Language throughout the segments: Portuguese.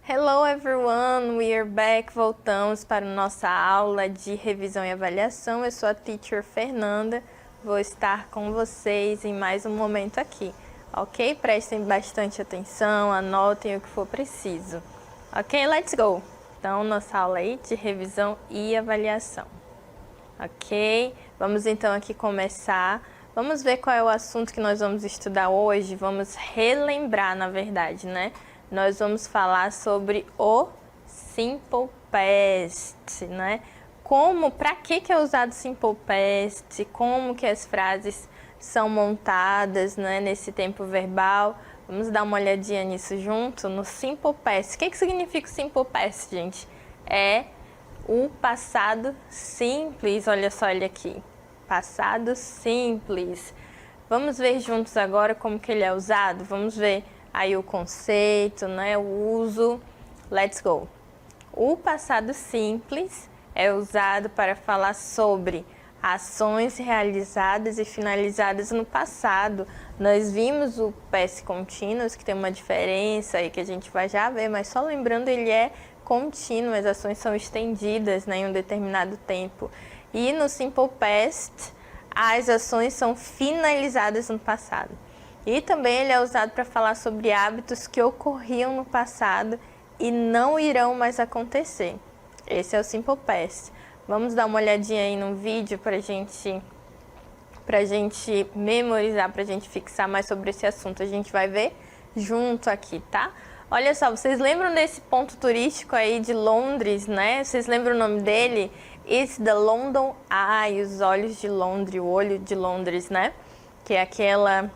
Hello everyone, we are back. Voltamos para nossa aula de revisão e avaliação. Eu sou a teacher Fernanda, vou estar com vocês em mais um momento aqui, ok? Prestem bastante atenção, anotem o que for preciso. Ok, let's go! Então, nossa aula aí de revisão e avaliação. Ok? Vamos então aqui começar. Vamos ver qual é o assunto que nós vamos estudar hoje. Vamos relembrar, na verdade, né? Nós vamos falar sobre o Simple Past, né? Para que é usado Simple Past, como que as frases são montadas, né, nesse tempo verbal. Vamos dar uma olhadinha nisso junto, no Simple Past. O que significa o Simple Past, gente? É o passado simples, olha só, olha aqui. Passado simples. Vamos ver juntos agora como que ele é usado? Vamos ver aí o conceito, né, o uso. Let's go! O passado simples é usado para falar sobre ações realizadas e finalizadas no passado. Nós vimos o past continuous, que tem uma diferença aí que a gente vai já ver, mas só lembrando, ele é contínuo, as ações são estendidas, né, em um determinado tempo. E no simple past, as ações são finalizadas no passado. E também ele é usado para falar sobre hábitos que ocorriam no passado e não irão mais acontecer. Esse é o Simple Past. Vamos dar uma olhadinha aí no vídeo para gente memorizar, para a gente fixar mais sobre esse assunto. A gente vai ver junto aqui, tá? Olha só, vocês lembram desse ponto turístico aí de Londres, né? Vocês lembram o nome dele? It's the London Eye, os olhos de Londres, o olho de Londres, né? Que é aquela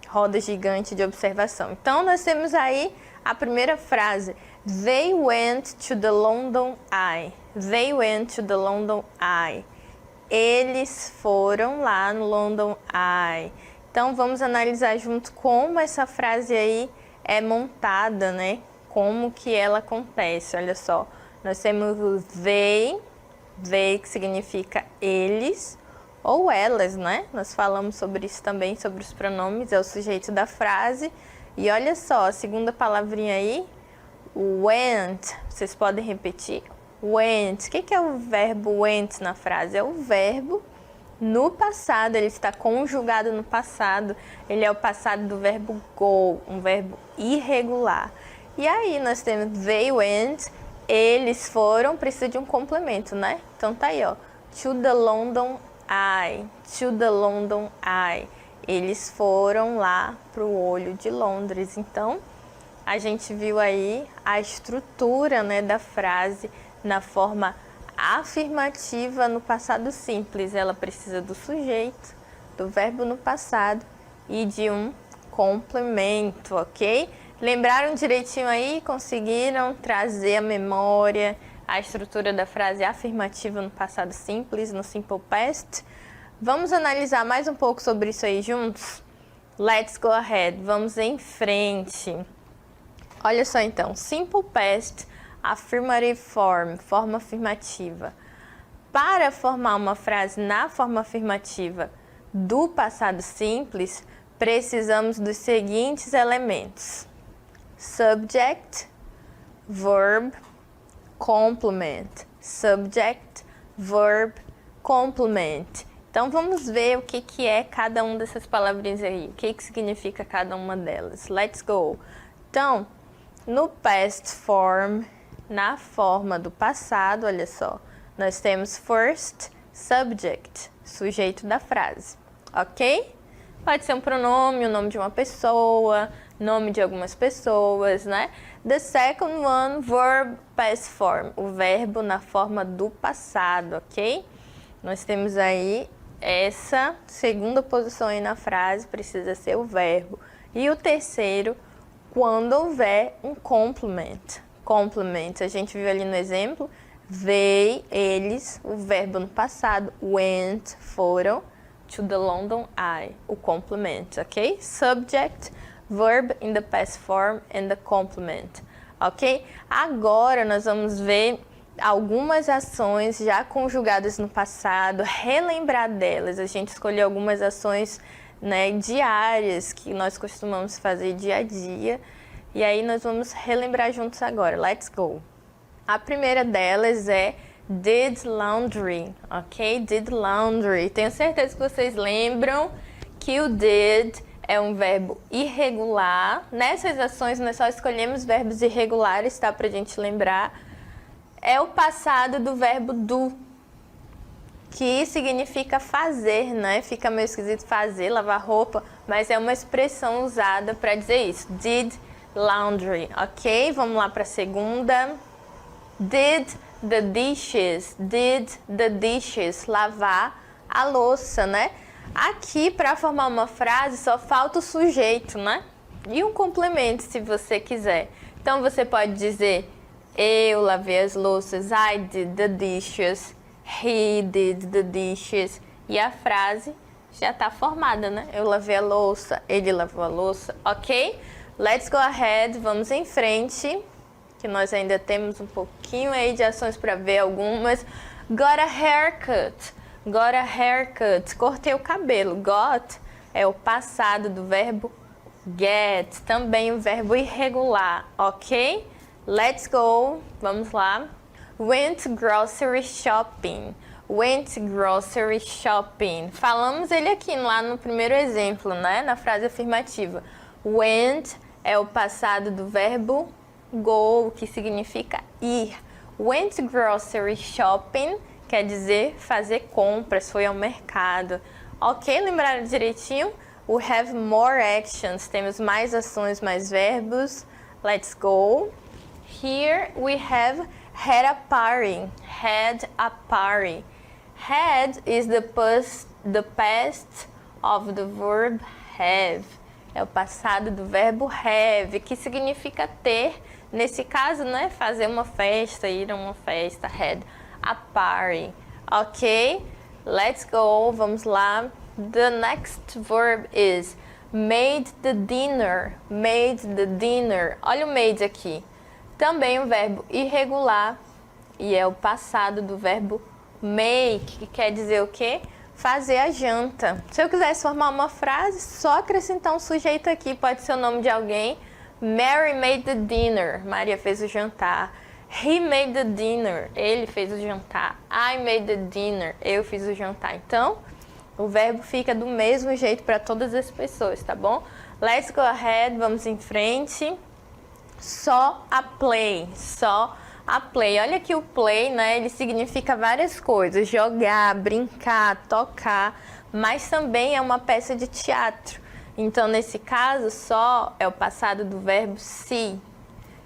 roda gigante de observação. Então, nós temos aí a primeira frase. They went to the London Eye. They went to the London Eye. Eles foram lá no London Eye. Então, vamos analisar junto como essa frase aí é montada, né? Como que ela acontece. Olha só, nós temos o they que significa eles ou elas, né? Nós falamos sobre isso também, sobre os pronomes, é o sujeito da frase. E olha só, a segunda palavrinha aí, went, vocês podem repetir? Went. O que é o verbo went na frase? É o verbo no passado, ele está conjugado no passado, ele é o passado do verbo go, um verbo irregular. E aí nós temos they went, eles foram, precisa de um complemento, né? Então tá aí, ó, to the London Eye, to the London Eye. Eles foram lá para o olho de Londres. Então, a gente viu aí a estrutura, né, da frase na forma afirmativa no passado simples. Ela precisa do sujeito, do verbo no passado e de um complemento, ok? Lembraram direitinho aí? Conseguiram trazer a memória a estrutura da frase afirmativa no passado simples, no simple past? Vamos analisar mais um pouco sobre isso aí juntos? Let's go ahead, vamos em frente. Olha só então, simple past, affirmative form, forma afirmativa. Para formar uma frase na forma afirmativa do passado simples, precisamos dos seguintes elementos: subject, verb, complement. Subject, verb, complement. Então, vamos ver o que é cada uma dessas palavrinhas aí. O que significa cada uma delas. Let's go! Então, no past form, na forma do passado, olha só, nós temos first, subject, sujeito da frase, ok? Pode ser um pronome, o nome de uma pessoa, nome de algumas pessoas, né? The second one, verb past form, o verbo na forma do passado, ok? Nós temos aí essa segunda posição aí na frase, precisa ser o verbo. E o terceiro, quando houver um complement. Complement, a gente viu ali no exemplo, Eles, o verbo no passado, went, foram, to the London Eye, o complement, ok? Subject, verb in the past form and the complement, ok? Agora nós vamos ver algumas ações já conjugadas no passado, relembrar delas. A gente escolheu algumas ações, né, diárias que nós costumamos fazer dia a dia. E aí nós vamos relembrar juntos agora. Let's go! A primeira delas é did laundry, ok? Did laundry. Tenho certeza que vocês lembram que o did é um verbo irregular. Nessas ações nós só escolhemos verbos irregulares, tá? Pra gente lembrar. É o passado do verbo do, que significa fazer, né? Fica meio esquisito fazer, lavar roupa, mas é uma expressão usada para dizer isso. Did laundry, ok? Vamos lá para a segunda. Did the dishes. Did the dishes. Lavar a louça, né? Aqui, para formar uma frase, só falta o sujeito, né? E um complemento, se você quiser. Então, você pode dizer: eu lavei as louças. I did the dishes. He did the dishes. E a frase já está formada, né? Eu lavei a louça, ele lavou a louça, ok? Let's go ahead, vamos em frente, que nós ainda temos um pouquinho aí de ações para ver algumas. Got a haircut. Got a haircut. Cortei o cabelo. Got é o passado do verbo get, também o verbo irregular, ok? Let's go, vamos lá. Went grocery shopping. Went grocery shopping. Falamos ele aqui lá no primeiro exemplo, né? Na frase afirmativa. Went é o passado do verbo go, que significa ir. Went grocery shopping quer dizer fazer compras, foi ao mercado. Ok? Lembraram direitinho? We have more actions. Temos mais ações, mais verbos. Let's go. Here we have had a party. Had a party. Had is the past of the verb have. É o passado do verbo have, que significa ter. Nesse caso, né, fazer uma festa, ir a uma festa. Had a party. Ok? Let's go. Vamos lá. The next verb is made the dinner. Made the dinner. Olha o made aqui. Também um verbo irregular e é o passado do verbo make, que quer dizer o quê? Fazer a janta. Se eu quisesse formar uma frase, só acrescentar um sujeito aqui, pode ser o nome de alguém. Mary made the dinner. Maria fez o jantar. He made the dinner. Ele fez o jantar. I made the dinner. Eu fiz o jantar. Então, o verbo fica do mesmo jeito para todas as pessoas, tá bom? Let's go ahead, vamos em frente. Só a play, só a play. Olha que o play, né, ele significa várias coisas. Jogar, brincar, tocar, mas também é uma peça de teatro. Então, nesse caso, só é o passado do verbo see.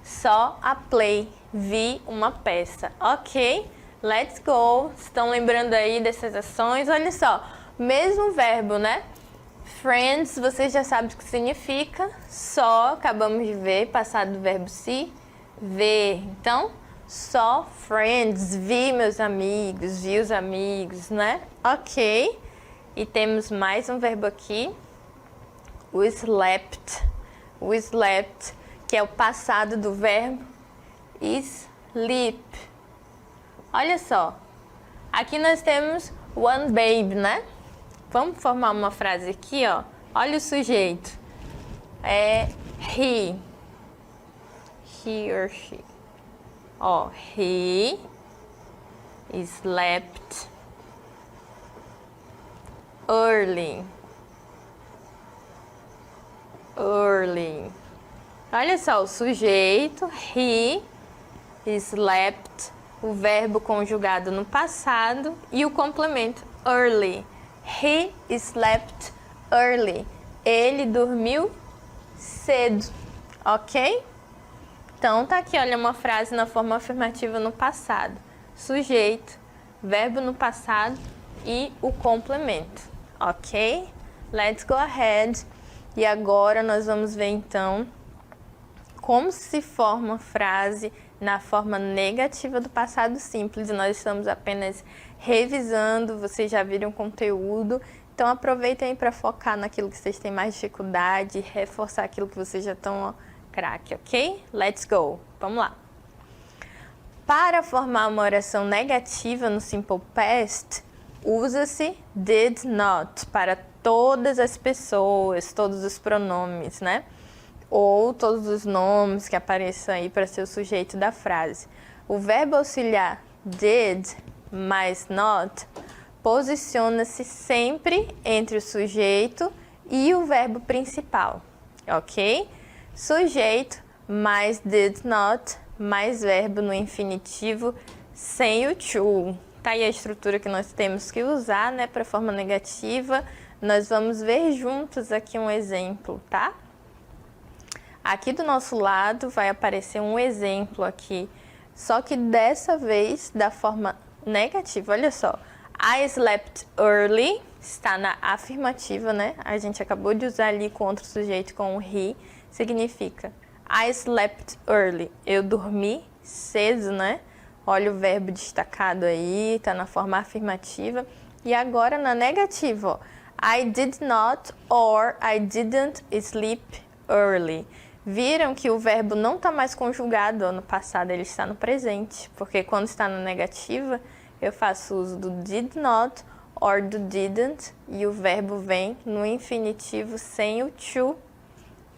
Só a play, vi uma peça, ok? Let's go. Estão lembrando aí dessas ações? Olha só, mesmo verbo, né? Friends, vocês já sabem o que significa. Só, acabamos de ver, passado do verbo see, ver. Então, só friends, vi meus amigos, vi os amigos, né? Ok. E temos mais um verbo aqui. O slept. O slept, que é o passado do verbo sleep. Olha só. Aqui nós temos one babe, né? Vamos formar uma frase aqui, ó. Olha o sujeito. É he. He or she. Ó, he slept early. Early. Olha só, o sujeito, he slept, o verbo conjugado no passado e o complemento, early. He slept early. Ele dormiu cedo, ok? Então, tá aqui, olha, uma frase na forma afirmativa no passado. Sujeito, verbo no passado e o complemento, ok? Let's go ahead. E agora nós vamos ver, então, como se forma frase na forma negativa do passado simples. Nós estamos apenas revisando, vocês já viram o conteúdo. Então aproveitem para focar naquilo que vocês têm mais dificuldade, reforçar aquilo que vocês já estão craque, ok? Let's go! Vamos lá! Para formar uma oração negativa no Simple Past, usa-se did not para todas as pessoas, todos os pronomes, né? Ou todos os nomes que apareçam aí para ser o sujeito da frase. O verbo auxiliar did mais not posiciona-se sempre entre o sujeito e o verbo principal, ok? Sujeito mais did not mais verbo no infinitivo sem o to. Tá aí a estrutura que nós temos que usar, né, para forma negativa. Nós vamos ver juntos aqui um exemplo, tá? Aqui do nosso lado vai aparecer um exemplo aqui, só que dessa vez da forma negativa. Olha só, I slept early está na afirmativa, né? A gente acabou de usar ali com outro sujeito com o he, significa I slept early, eu dormi cedo, né? Olha o verbo destacado aí, tá na forma afirmativa. E agora na negativa, ó, I did not or I didn't sleep early. Viram que o verbo não está mais conjugado no passado, ele está no presente. Porque quando está na negativa, eu faço uso do did not or do didn't e o verbo vem no infinitivo sem o to,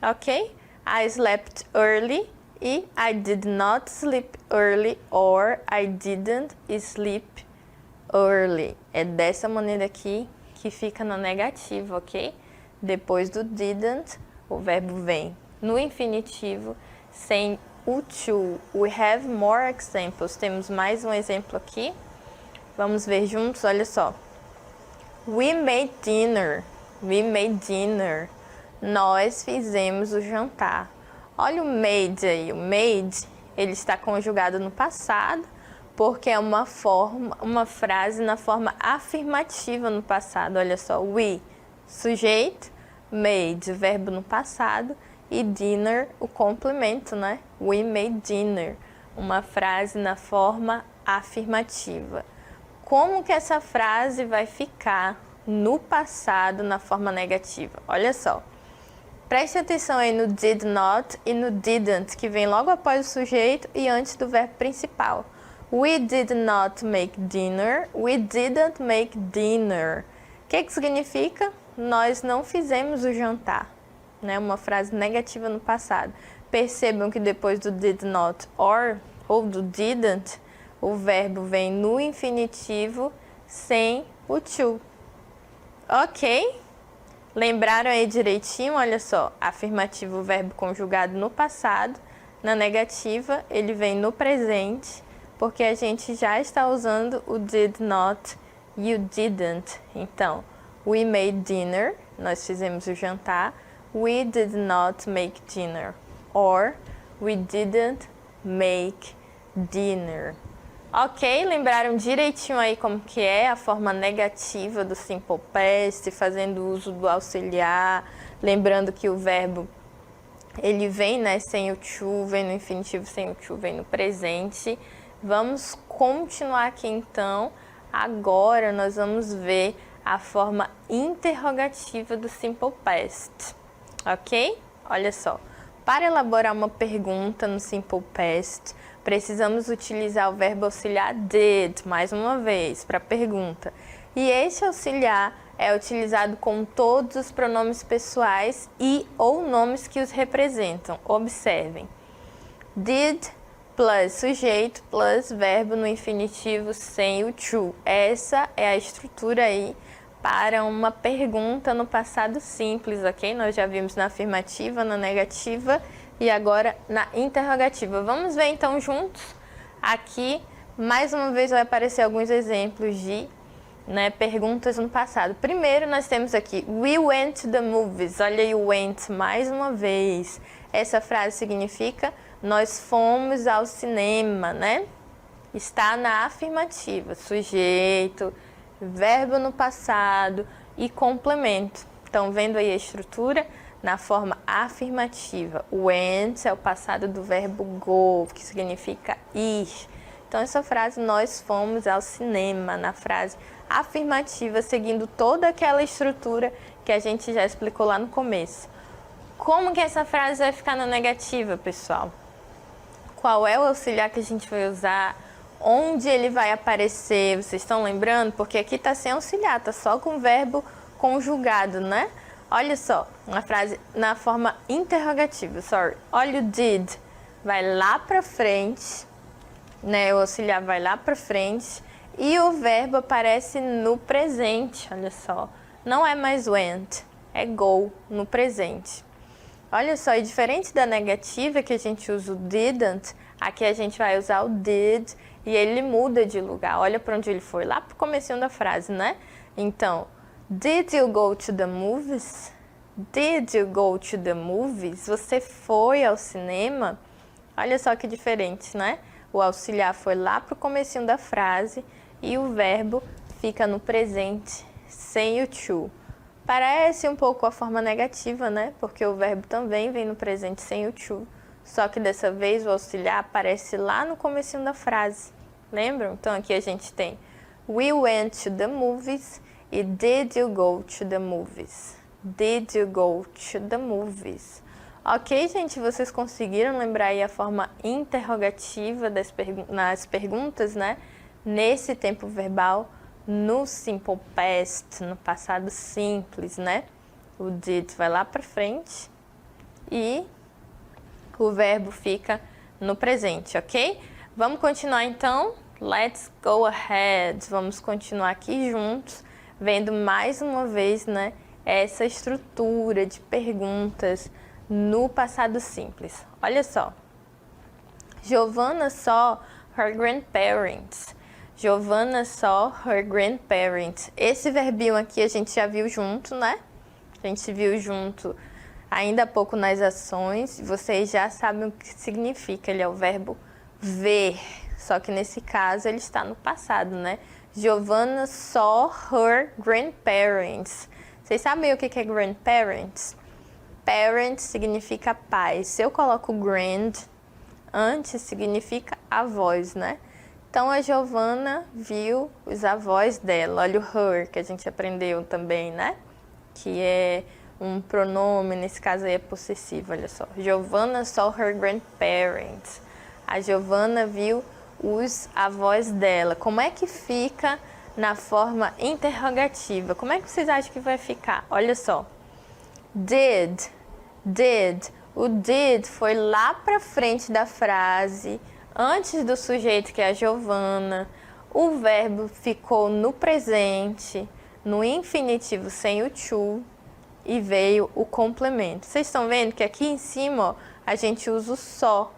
ok? I slept early e I did not sleep early or I didn't sleep early. É dessa maneira aqui que fica na negativa, ok? Depois do didn't, o verbo vem no infinitivo sem o to. We have more examples. Temos mais um exemplo aqui. Vamos ver juntos, olha só. We made dinner. We made dinner. Nós fizemos o jantar. Olha o made aí. O made, ele está conjugado no passado, porque é uma frase na forma afirmativa no passado. Olha só, we, sujeito, made, verbo no passado, e dinner, o complemento, né? We made dinner, uma frase na forma afirmativa. Como que essa frase vai ficar no passado na forma negativa? Olha só. Preste atenção aí no did not e no didn't, que vem logo após o sujeito e antes do verbo principal. We did not make dinner. We didn't make dinner. O que significa? Nós não fizemos o jantar. Né? Uma frase negativa no passado. Percebam que depois do did not ou do didn't, o verbo vem no infinitivo sem o to. Ok? Lembraram aí direitinho? Olha só, afirmativo, verbo conjugado no passado. Na negativa, ele vem no presente, porque a gente já está usando o did not e o didn't. Então, we made dinner, nós fizemos o jantar. We did not make dinner. Or, we didn't make dinner. Ok, lembraram direitinho aí como que é a forma negativa do Simple Past, fazendo uso do auxiliar, lembrando que o verbo, ele vem, né, sem o to, vem no infinitivo, sem o to, vem no presente. Vamos continuar aqui então. Agora nós vamos ver a forma interrogativa do Simple Past, ok? Olha só, para elaborar uma pergunta no Simple Past, precisamos utilizar o verbo auxiliar did, mais uma vez, para a pergunta. E esse auxiliar é utilizado com todos os pronomes pessoais e ou nomes que os representam. Observem. Did plus sujeito plus verbo no infinitivo sem o to. Essa é a estrutura aí para uma pergunta no passado simples, ok? Nós já vimos na afirmativa, na negativa e agora na interrogativa. Vamos ver então juntos. Aqui, mais uma vez, vai aparecer alguns exemplos de perguntas no passado. Primeiro, nós temos aqui, we went to the movies. Olha aí o went mais uma vez. Essa frase significa, nós fomos ao cinema, né? Está na afirmativa, sujeito, verbo no passado e complemento. Estão vendo aí a estrutura? na forma afirmativa. Went é o passado do verbo go, que significa ir. Então, essa frase, nós fomos ao cinema, na frase afirmativa, seguindo toda aquela estrutura que a gente já explicou lá no começo. Como que essa frase vai ficar na negativa, pessoal? Qual é o auxiliar que a gente vai usar? Onde ele vai aparecer? Vocês estão lembrando? Porque aqui está sem auxiliar, está só com o verbo conjugado, né? Olha só, uma frase na forma interrogativa, Olha o did, vai lá para frente, né? O auxiliar vai lá para frente e o verbo aparece no presente, olha só. Não é mais went, é go no presente. Olha só, e diferente da negativa que a gente usa o didn't, aqui a gente vai usar o did e ele muda de lugar. Olha para onde ele foi, lá pro comecinho da frase, né? Então, did you go to the movies? Did you go to the movies? Você foi ao cinema? Olha só que diferente, né? O auxiliar foi lá pro comecinho da frase e o verbo fica no presente, sem o to. Parece um pouco a forma negativa, né? Porque o verbo também vem no presente sem o to. Só que dessa vez o auxiliar aparece lá no comecinho da frase. Lembram? Então aqui a gente tem We went to the movies e Did you go to the movies? Did you go to the movies? Ok, gente? Vocês conseguiram lembrar aí a forma interrogativa nas perguntas, né? Nesse tempo verbal, no simple past, no passado simples, né? O did vai lá para frente e o verbo fica no presente, ok? Vamos continuar então? Let's go ahead. Vamos continuar aqui juntos, vendo mais uma vez, né? Essa estrutura de perguntas no passado simples. Olha só. Giovanna saw her grandparents. Giovanna saw her grandparents. Esse verbinho aqui a gente já viu junto, né? A gente viu junto ainda há pouco nas ações. Vocês já sabem o que significa. Ele é o verbo ver. Só que nesse caso ele está no passado, né? Giovanna saw her grandparents. Vocês sabem o que é grandparents? Parents significa pai. Se eu coloco grand antes, significa avós, né? Então, a Giovanna viu os avós dela. Olha o her, que a gente aprendeu também, né? Que é um pronome, nesse caso aí é possessivo, olha só. Giovanna saw her grandparents. A Giovanna viu os avós dela. Como é que fica na forma interrogativa? Como é que vocês acham que vai ficar? Olha só. Did. O did foi lá pra frente da frase, antes do sujeito, que é a Giovanna. O verbo ficou no presente, no infinitivo sem o to, e veio o complemento. Vocês estão vendo que aqui em cima, ó, a gente usa o só,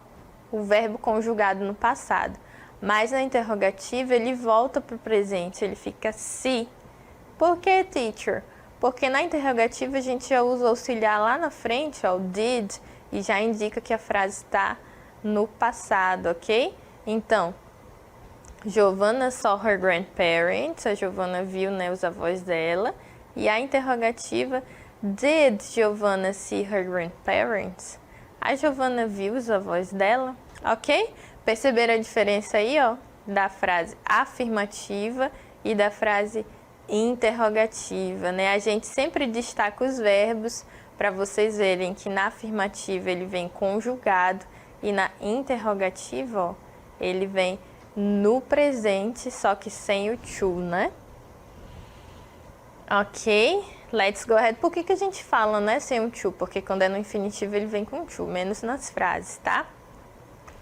o verbo conjugado no passado. Mas na interrogativa ele volta para o presente, ele fica se. Por que, teacher? Porque na interrogativa a gente já usa o auxiliar lá na frente, ó, o did, e já indica que a frase está no passado, ok? Então, Giovanna saw her grandparents, a Giovanna viu, né, os avós dela. E a interrogativa, did Giovanna see her grandparents? A Giovanna viu os avós dela, ok? Perceberam a diferença aí, ó, da frase afirmativa e da frase interrogativa, né? A gente sempre destaca os verbos para vocês verem que na afirmativa ele vem conjugado e na interrogativa, ó, ele vem no presente, só que sem o to, né? Ok, let's go ahead. Por que a gente fala, né, sem o to? Porque quando é no infinitivo ele vem com to, menos nas frases, tá?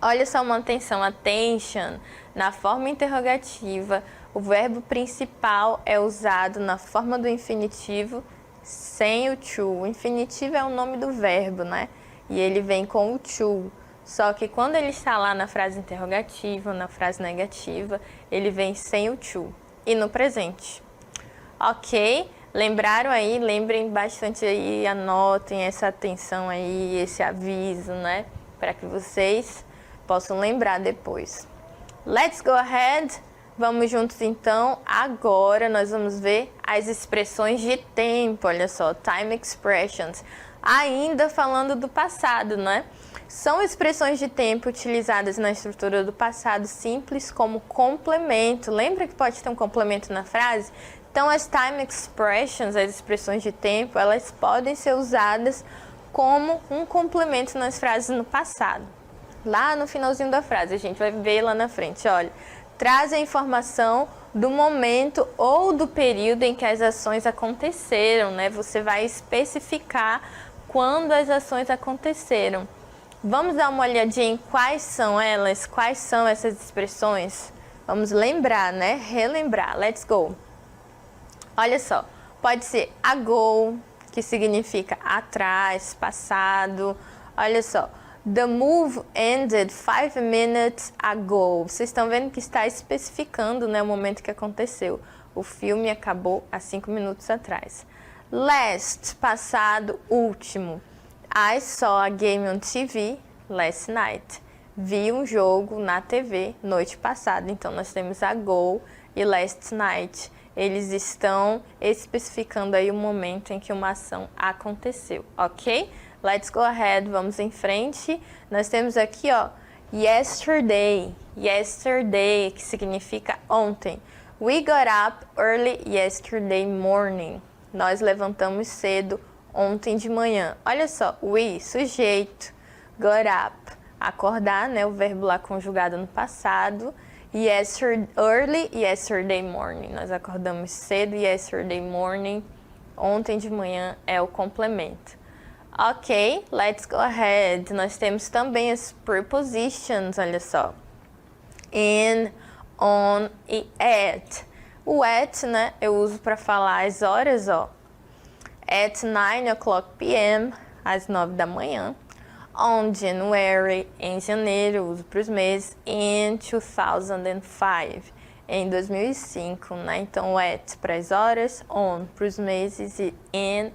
Olha só uma atenção, attention. Na forma interrogativa, o verbo principal é usado na forma do infinitivo sem o to. O infinitivo é o nome do verbo, né? E ele vem com o to. Só que quando ele está lá na frase interrogativa, na frase negativa, ele vem sem o to. E no presente. Ok? Lembraram aí? Lembrem bastante aí, anotem essa atenção aí, esse aviso, né? Para que vocês possam lembrar depois. Let's go ahead. Vamos juntos então. Agora nós vamos ver as expressões de tempo. Olha só, time expressions. Ainda falando do passado, né? São expressões de tempo utilizadas na estrutura do passado simples como complemento. Lembra que pode ter um complemento na frase? Então, as time expressions, as expressões de tempo, elas podem ser usadas como um complemento nas frases no passado. Lá no finalzinho da frase, a gente vai ver lá na frente, olha. Traz a informação do momento ou do período em que as ações aconteceram, né? Você vai especificar quando as ações aconteceram. Vamos dar uma olhadinha em quais são elas, quais são essas expressões? Vamos lembrar, né? Relembrar. Let's go. Olha só, pode ser ago, que significa atrás, passado. Olha só, the move ended 5 minutes ago. Vocês estão vendo que está especificando, né, o momento que aconteceu. O filme acabou há 5 minutos atrás. Last, passado, último. I saw a game on TV last night. Vi um jogo na TV noite passada. Então, nós temos ago e last night. Eles estão especificando aí o momento em que uma ação aconteceu, ok? Let's go ahead, vamos em frente. Nós temos aqui, ó, yesterday. Yesterday, que significa ontem. We got up early yesterday morning. Nós levantamos cedo ontem de manhã. Olha só, we, sujeito, got up, acordar, né? O verbo lá conjugado no passado. Early, yesterday morning. Nós acordamos cedo, yesterday morning. Ontem de manhã é o complemento. Ok, let's go ahead. Nós temos também as prepositions, olha só. In, on e at. O at, né, eu uso para falar as horas, ó. At 9 o'clock p.m., às 9 da manhã. On January, em janeiro, eu uso para os meses. In 2005, em 2005, né? Então, at para as horas, on para os meses e in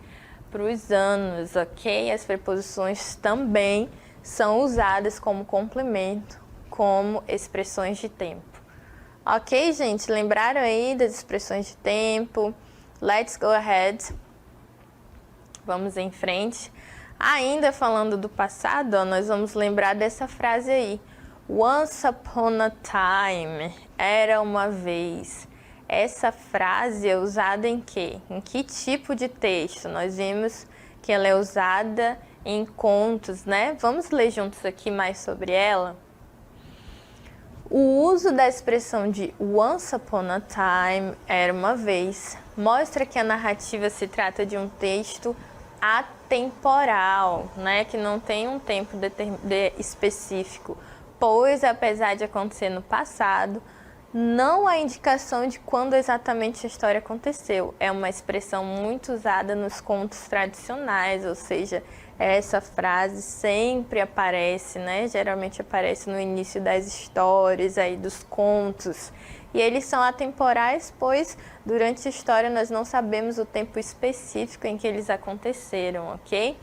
para os anos, ok? As preposições também são usadas como complemento, como expressões de tempo. Ok, gente? Lembraram aí das expressões de tempo? Let's go ahead. Vamos em frente. Ainda falando do passado, ó, nós vamos lembrar dessa frase aí. Once upon a time, era uma vez. Essa frase é usada em quê? Em que tipo de texto? Nós vimos que ela é usada em contos, né? Vamos ler juntos aqui mais sobre ela? O uso da expressão de once upon a time, era uma vez, mostra que a narrativa se trata de um texto atemporal, né? Que não tem um tempo específico, pois apesar de acontecer no passado, não há indicação de quando exatamente a história aconteceu. É uma expressão muito usada nos contos tradicionais, ou seja, essa frase sempre aparece, né? Geralmente aparece no início das histórias, aí dos contos. E eles são atemporais, pois durante a história nós não sabemos o tempo específico em que eles aconteceram, ok?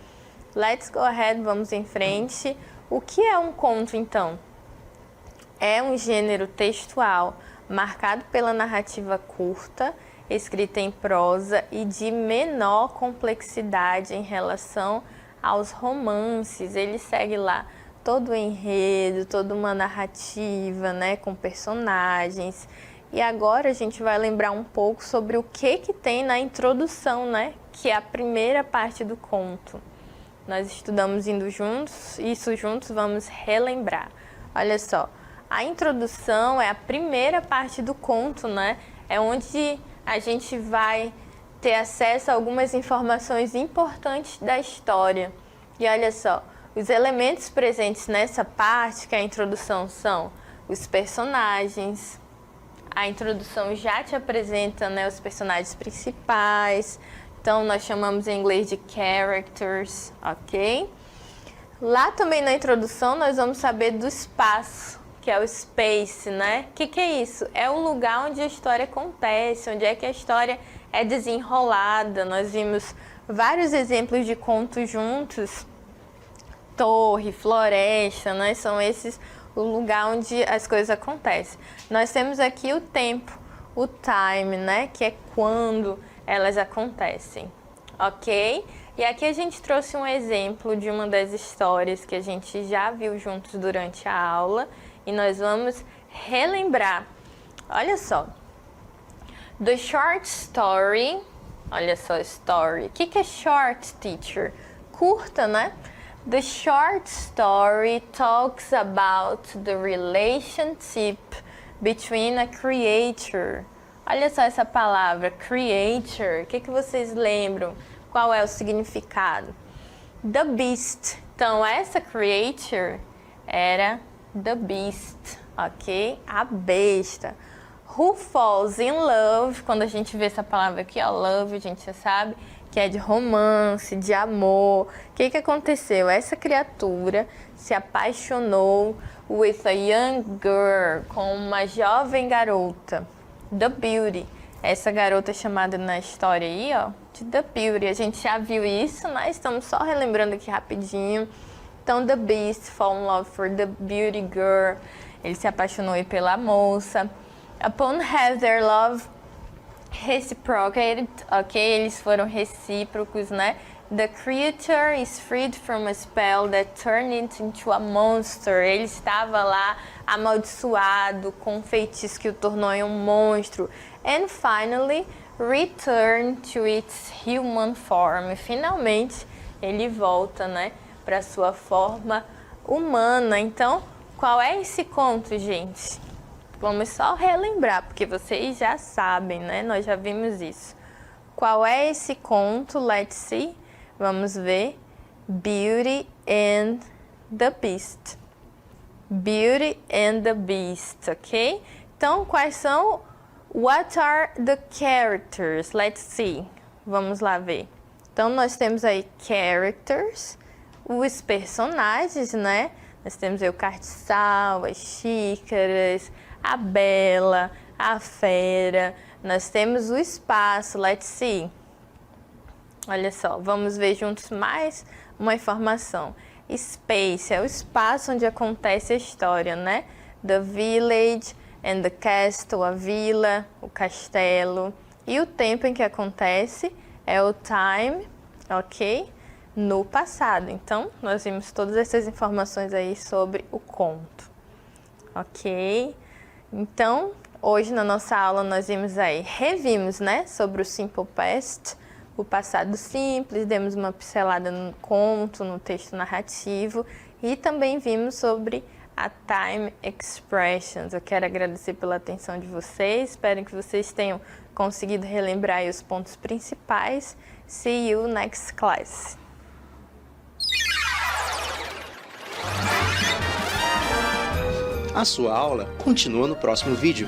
Let's go ahead, vamos em frente. O que é um conto, então? É um gênero textual marcado pela narrativa curta, escrita em prosa e de menor complexidade em relação aos romances. Ele segue lá todo o enredo, toda uma narrativa, né, com personagens. E agora a gente vai lembrar um pouco sobre o que tem na introdução, né, que é a primeira parte do conto. Nós estudamos isso juntos, vamos relembrar. Olha só, a introdução é a primeira parte do conto, né? É onde a gente vai ter acesso a algumas informações importantes da história. E olha só, os elementos presentes nessa parte, que é a introdução, são os personagens. A introdução já te apresenta, né, os personagens principais. Então, nós chamamos em inglês de characters, ok? Lá também na introdução, nós vamos saber do espaço, que é o space, né? O que é isso? É o lugar onde a história acontece, onde é que a história é desenrolada. Nós vimos vários exemplos de contos juntos. Torre, floresta, né? São esses o lugar onde as coisas acontecem. Nós temos aqui o tempo, o time, né? Que é quando elas acontecem, ok? E aqui a gente trouxe um exemplo de uma das histórias que a gente já viu juntos durante a aula e nós vamos relembrar. Olha só. The short story, olha só, story. O que é short, teacher? Curta, né? The short story talks about the relationship between a creature. Olha só essa palavra, creature. O que vocês lembram? Qual é o significado? The beast. Então, essa creature era the beast, ok? A besta. Who falls in love. Quando a gente vê essa palavra aqui, ó, love, a gente já sabe que é de romance, de amor. O que aconteceu? Essa criatura se apaixonou with a young girl, com uma jovem garota. The Beauty. Essa garota chamada na história aí, ó, de The Beauty. A gente já viu isso, né? Estamos só relembrando aqui rapidinho. Então, The Beast fall in love for the beauty girl. Ele se apaixonou aí pela moça. Upon have their love reciprocated, ok? Eles foram recíprocos, né? The creature is freed from a spell that turned it into a monster. Ele estava lá amaldiçoado com um feitiço que o tornou em um monstro. And finally, return to its human form. Finalmente, ele volta, né, para sua forma humana. Então, qual é esse conto, gente? Vamos só relembrar, porque vocês já sabem, né? Nós já vimos isso. Qual é esse conto? Let's see. Vamos ver. Beauty and the Beast. Beauty and the Beast, ok? Então, quais são? What are the characters? Let's see. Vamos lá ver. Então, nós temos aí characters, os personagens, né? Nós temos aí o castiçal, as xícaras, a Bela, a fera. Nós temos o espaço, let's see. Olha só, vamos ver juntos mais uma informação. Space é o espaço onde acontece a história, né? The village and the castle, a vila, o castelo. E o tempo em que acontece é o time, ok? No passado. Então, nós vimos todas essas informações aí sobre o conto, ok? Então, hoje na nossa aula nós revimos, né, sobre o Simple Past, o passado simples, demos uma pincelada no conto, no texto narrativo e também vimos sobre a Time Expressions. Eu quero agradecer pela atenção de vocês, espero que vocês tenham conseguido relembrar aí os pontos principais. See you next class. A sua aula continua no próximo vídeo.